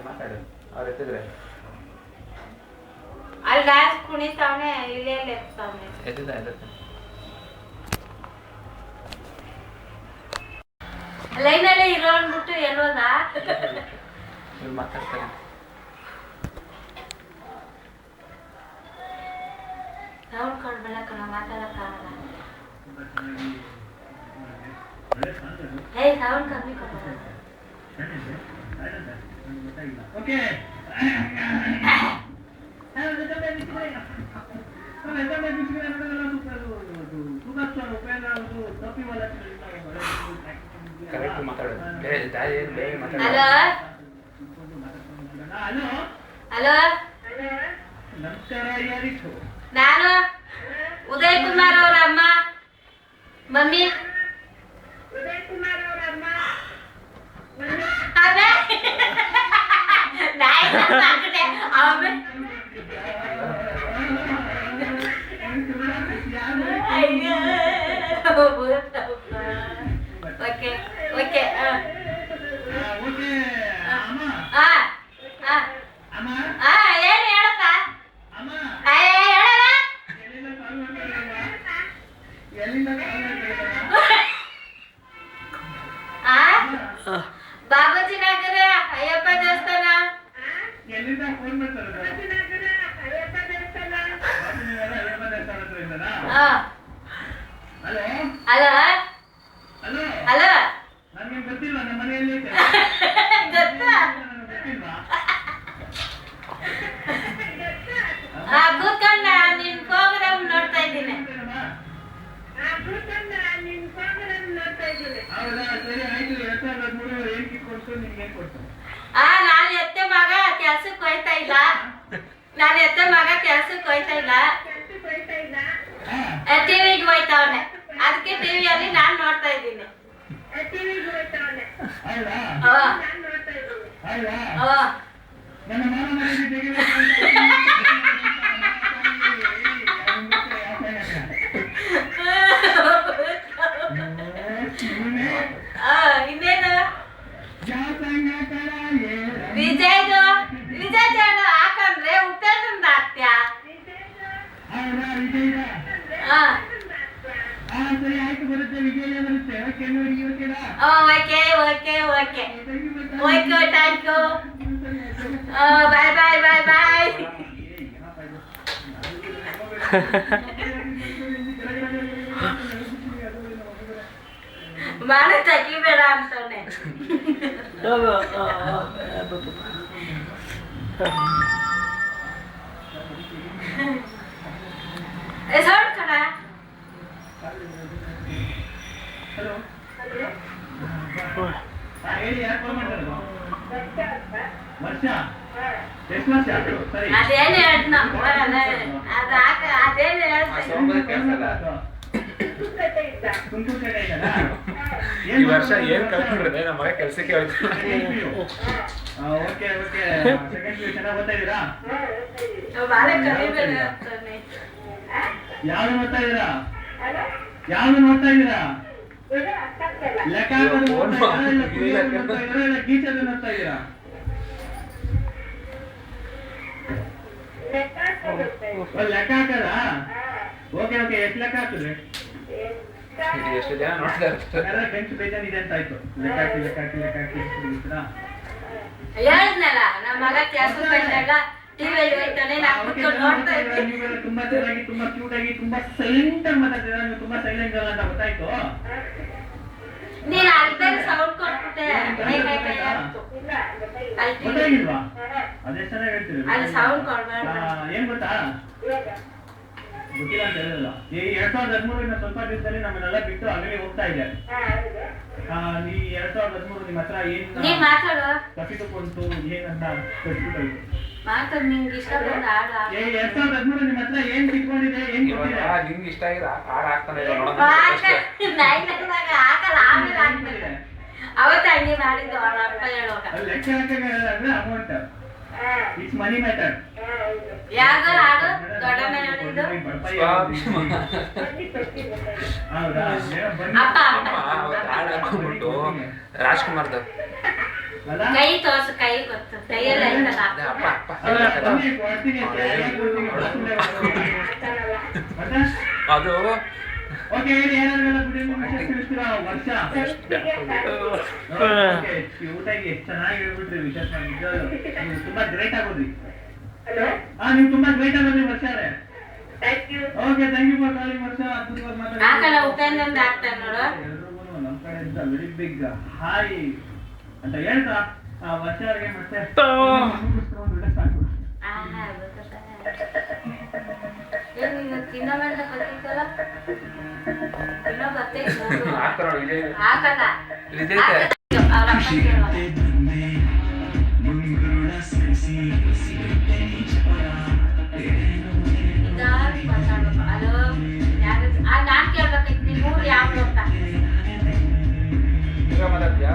ಮಾತಾಡು ಅವ್ರು ಎತ್ತಿದ್ರೆ ಅಲ್ಲಿ ಲಾಸ್ಟ್ ಕುಣಿತಾವನೆ ಇಲ್ಲೇ ಎತ್ತಾವನೆ ಎದ್ದಿದ್ದ ಎದ್ದ ಲೈನಲ್ಲಿ ಇರೋ ಅಂದ್ಬಿಟ್ಟು ಎಲ್ಲೋದ ಇವ್ರು ಮಾತಾಡ್ತಾರೆ ಸೌಂಡ್ ಕೊಡ್ಬೇಡ ಕಣ ಮಾತಾಡಕ್ಕಾಗಲ್ಲ ಏಯ್ ಸೌಂಡ್ ಕಮ್ಮಿ ಕೊಡ್ಬೇಡ ಓಕೆ ಕರೆಕ್ಟ್ ಮಾತಾಡು ಹಲೋ ಹಲೋ ನಮಸ್ಕಾರ ಯಾರಿತ್ತು ನಾನು ಉದಯ್ ಕುಮಾರ್ ಅವ್ರ ಅಮ್ಮ ಮಮ್ಮಿ ಅದೇ ಓಕೆ ಓಕೆ ಏನು ಹೇಳಪ್ಪ ಬಾಬಾಜಿ ನಗರ ಅಯ್ಯಪ್ಪ ದೇವಸ್ಥಾನ ಹಲೋ ಹಲೋ ನನಗೆ ಗೊತ್ತಿಲ್ಲ ನಮ್ಮ ಮನೆಯಲ್ಲಿ ಕೂತ್ಕೊಂಡ ನಿನ್ ಪ್ರೋಗ್ರಾಮ್ ನೋಡ್ತಾ ಇದ್ದೀನಿ ನಾನು ಎತ್ತೆ ಮಗ ಕೆಲ್ಸಕ್ಕೆ ಹೋಯ್ತಾ ಇಲ್ಲ ಟಿವಿಗೆ ಹೋಯ್ತಾವನೆ ಅದಕ್ಕೆ ಟಿವಿಯಲ್ಲಿ ನಾನ್ ನೋಡ್ತಾ ಇದ್ದೀನಿ ಇನ್ನೇನು ವಿಜಯ್ ಹಾಕಂದ್ರೆ ಉಪೇಂದ್ರನ್ ಹಾಕ್ತ್ಯಾ okay okay okay okay thank you bye bye bye bye ಮಾನ ತೆಗಿಬೇಡ ಅಂತಾನೆ ಸೌಂಡ್ ಕಣ ಹೇಳಿ ಯಾಕೆ ಫೋನ್ ಮಾಡ್ತಾರೆ ವರ್ಷ ಎಷ್ಟು ವರ್ಷ ಸರಿ ಅದೇನು ಹೇಳ್ತ ಅದೇನು ಹೇಳ್ತ ಈ ವರ್ಷ ಏನ್ ಕಲ್ತ್ಕೊಂಡ್ರೆ ನಮ್ಮ ಮಗ ಕೆಲ್ಸಕ್ಕೆ ಹೋಯ್ತು okay okay second P U ಚೆನ್ನಾಗಿ ಓದ್ತಾ ಇದ್ದೀರಾ ಯಾವ್ದು ಓದ್ತಾ ಇದ್ದೀರಾ ಲೆಕ್ಕ ಗೀಚರ್ ಓದ್ತಾ ಇದ್ದೀರಾ ಲೆಕ್ಕ ಹಾಕಲ್ಲ ಓಕೆ ಓಕೆ ಎಷ್ಟು ಲೆಕ್ಕ ಹಾಕಿದ್ರಿ ಎಷ್ಟು ಜನ ನೋಡ್ತಾ ಇರ್ತಾರೆ ಬೆಂಚ್ ಬೇಜಾನಿದೆ ಅಂತ ಆಯ್ತು ಲೆಕ್ಕ ಹಾಕಿ ಹೇಳಿದ್ನಲ್ಲ ನಮ್ಮ ಮಗ ಕೆಲ್ಸಕ್ಕೆ ಟಿವಿಯಲ್ಲಿ ಹೋಯ್ತಾನೆ ನಾನು ಕೂತ್ಕೊಂಡು ನೋಡ್ತಾ ಇದ್ದೀನಿ ನೀವೆಲ್ಲ ತುಂಬಾ ಚೆನ್ನಾಗಿ ತುಂಬಾ ಕ್ಯೂಟ್ ಆಗಿ ತುಂಬಾ ಸೈಲೆಂಟ್ ಆಗಿ ಮಾತಾಡ್ತೀರಾ ನೀವು ತುಂಬಾ ಸೈಲೆಂಟ್ ಅಲ್ಲ ಅಂತ ಗೊತ್ತಾಯ್ತು ನೀನು ಅಲ್ದೇ ಸೌಂಡ್ ಕೊಟ್ಬಿಟ್ಟೆ ಗೊತ್ತಾಗಿಲ್ವಾ ಅದೆಷ್ಟು ಚೆನ್ನಾಗಿ ಹೇಳ್ತೀರಿ ಅಲ್ಲಿ ಸೌಂಡ್ ಕೊಡ್ಬೇಡ ಏನ್ ಗೊತ್ತಾ ಗೊತ್ತಿಲ್ಲ ಅಂತ ಹೇಳಿಲ್ಲ ಈ 2013 ಸ್ವಲ್ಪ ದಿವಸದಲ್ಲಿ ನಮ್ಮನ್ನೆಲ್ಲ ಬಿಟ್ಟು ಆಗಲೇ ಹೋಗ್ತಾ ಇದೆ ಈ 2013 ನಿಮ್ಮ ಹತ್ರ ನೀನ್ ಮಾತಾಡು ತಪ್ಪಿದುಕೊಂಡು ಏನಂತ ಗೊತ್ತಿಲ್ಲ ಮಾತಾಡು ನಿಂಗೆ ಇಷ್ಟ ಬಂದ ಹಾಡು 2013 ನಿಮ್ಮ ಹತ್ರ ಏನ್ ಕಿತ್ಕೊಂಡಿದೆ ಏನ್ ಗೊತ್ತಿದೆ ನಿಂಗೆ ಇಷ್ಟ ಆಗಿರೋ ಹಾಡು ಹಾಕ್ತಾನೆ ಇಲ್ಲ ನೋಡೋಣ ಹಾಕಲ್ಲ ಆಮೇಲೆ ಹಾಕ್ತಾರೆ ಅವತ್ತು ಹಂಗೆ ಮಾಡಿದ್ದು ಅವ್ರ ಅಪ್ಪ ಹೇಳುವಾಗ ಲೆಕ್ಕ ಹಾಕಂದ್ರೆ ಅಮೌಂಟ್ ಇಟ್ಸ್ ಮನಿ ಮ್ಯಾಟರ್. ಯಾವ್ದಾರು ಹಾಡು ದೊಡ್ಡಮ್ಮ ಹೇಳಿದ್ದು ಹೌದಾ? ಅಪ್ಪ ಅಮ್ಮ ಅವತ್ತು ಹಾಡು ಹಾಕೊಂಡ್ಬಿಟ್ಟು ರಾಜ್ಕುಮಾರ್ದು ಅಲ್ಲ? ಕೈ ತೋರ್ಸು, ಕೈ ಗೊತ್ತು, ಕೈಯಲ್ಲಿ ಐತಲ್ಲ. ಅದೇ ಅಪ್ಪ ಅಪ್ಪ ಅಲ್ಲ, ಬನ್ನಿ, ಕೊಡ್ತೀನಿ ಅಂತ ಯಾರ್ಯಾರು ಕೊಡ್ತೀನಿ, ಕೊಡ್ತೀನಿ, ಕೊಡ್ತೀನಿ. ಮತ್ತೆ? ಅದು ಓಕೆ, ಹೇಳಿ, ಏನಾದ್ರೆಲ್ಲ ಗುಡ್ ಈವ್ನಿಂಗ್ ವಿಶೇಷ ತಿಳಿಸ್ತೀರಾ? ವರ್ಷ ಊಟಕ್ಕೆ ಎಷ್ಟು ಚೆನ್ನಾಗಿ ಹೇಳ್ಬಿಟ್ರಿ ವಿಶೇಷ. ನಿಜವಾಗ್ಲೂ ನೀವು ತುಂಬಾ ಗ್ರೇಟ್ ಆಗೋದ್ರಿ. ನೀವು ತುಂಬಾ ಗ್ರೇಟ್ ಆಗೋದ್ರಿ ವರ್ಷ ಅವರೇ. Okay, thank you for calling Varsha. ಅದ್ಭುತವಾಗಿ ಹಾಕಲ್ಲ, ಉಪೇಂದ್ರನ್ ಹಾಕ್ತಾನೆ ನೋಡು. ಎಲ್ರಿಗೂ ನಮ್ಮ ಕಡೆಯಿಂದ ವೆರಿ ಬಿಗ್ ಹಾಯ್ ಅಂತ ಹೇಳ್ತಾ ವರ್ಷ ಅವರಿಗೆ ಮತ್ತೆ ಆಹಾ, ಗೊತ್ತಲ್ಲ. ಏನ್ ನೀನು ತಿನ್ನೋ ಮೇಲೆ ಗೊತ್ತಿತ್ತಲ್ಲ? ತಿನ್ನೋ ಗೊತ್ತೇ ಇಲ್ಲ. ಹಾಕ್ತಾರ ವಿಜಯ್ ಹಾಕಲ್ಲ. ವಿಜಯ್ ಅವ್ರ ಅಪ್ಪ ಕೇಳು. ನಿಧಾನಕ್ಕೆ ಮಾತಾಡ್ಬೇಕು. ಹಲೋ, ಯಾರು? ನಾನ್ ಕೇಳ್ಬೇಕಿತ್ತು, ನಿಮ್ಮ ಊರು ಯಾವ್ದು ಅಂತ. ಮಾತಾಡ್ತೀಯಾ?